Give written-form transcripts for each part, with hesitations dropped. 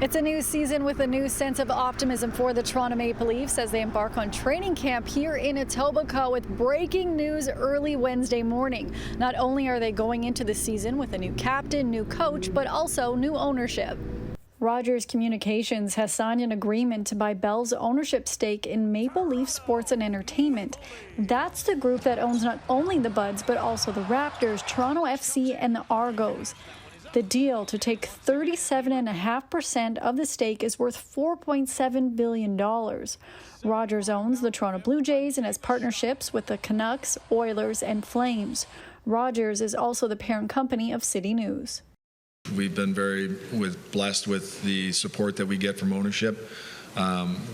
It's a new season with a new sense of optimism for the Toronto Maple Leafs as they embark on training camp here in Etobicoke with breaking news early Wednesday morning. Not only are they going into the season with a new captain, new coach, but also new ownership. Rogers Communications has signed an agreement to buy Bell's ownership stake in Maple Leaf Sports and Entertainment. That's the group that owns not only the Buds, but also the Raptors, Toronto FC, and the Argos. The deal to take 37.5% of the stake is worth $4.7 billion. Rogers owns the Toronto Blue Jays and has partnerships with the Canucks, Oilers, and Flames. Rogers is also the parent company of CityNews. We've been very blessed with the support that we get from ownership.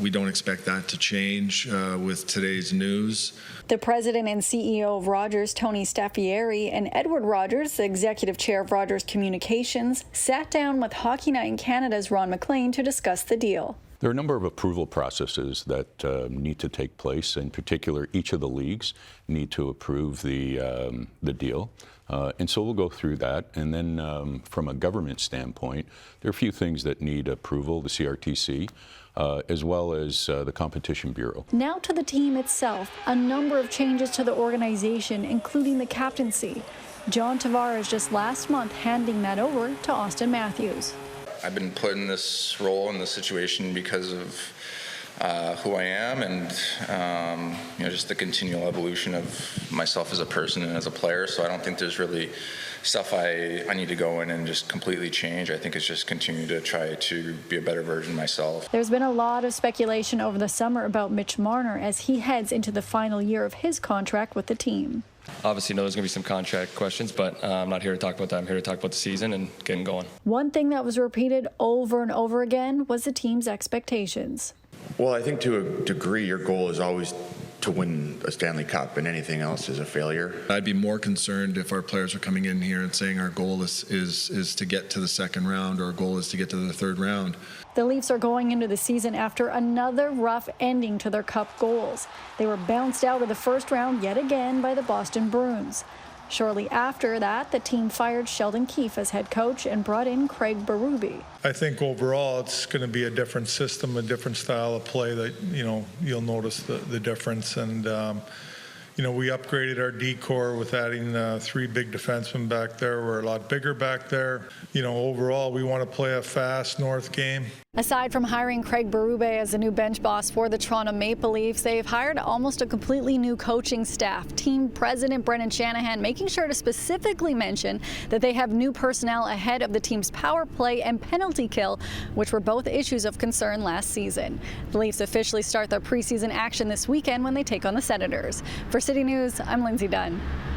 We don't expect that to change with today's news. The president and CEO of Rogers, Tony Staffieri, and Edward Rogers, the executive chair of Rogers Communications, sat down with Hockey Night in Canada's Ron MacLean to discuss the deal. There are a number of approval processes that need to take place. In particular, each of the leagues need to approve the deal. And so we'll go through that. And then from a government standpoint, there are a few things that need approval, the CRTC, as well as the Competition Bureau. Now to the team itself, a number of changes to the organization, including the captaincy. John Tavares just last month handing that over to Austin Matthews. I've been put in this role in this situation because of who I am and just the continual evolution of myself as a person and as a player. So I don't think there's really stuff I need to go in and just completely change. I think it's just continue to try to be a better version of myself. There's been a lot of speculation over the summer about Mitch Marner as he heads into the final year of his contract with the team. Obviously, know there's going to be some contract questions, but I'm not here to talk about that. I'm here to talk about the season and getting going. One thing that was repeated over and over again was the team's expectations. Well, I think to a degree, your goal is always to win a Stanley Cup, and anything else is a failure. I'd be more concerned if our players are coming in here and saying our goal is to get to the second round or our goal is to get to the third round. The Leafs are going into the season after another rough ending to their Cup goals. They were bounced out of the first round yet again by the Boston Bruins. Shortly after that, the team fired Sheldon Keefe as head coach and brought in Craig Berube. I think overall it's going to be a different system, a different style of play that, you'll notice the difference. And, we upgraded our D-core with adding 3 big defensemen back there. We're a lot bigger back there. Overall, we want to play a fast North game. Aside from hiring Craig Berube as the new bench boss for the Toronto Maple Leafs, they've hired almost a completely new coaching staff. Team president Brendan Shanahan making sure to specifically mention that they have new personnel ahead of the team's power play and penalty kill, which were both issues of concern last season. The Leafs officially start their preseason action this weekend when they take on the Senators. For City News, I'm Lindsay Dunn.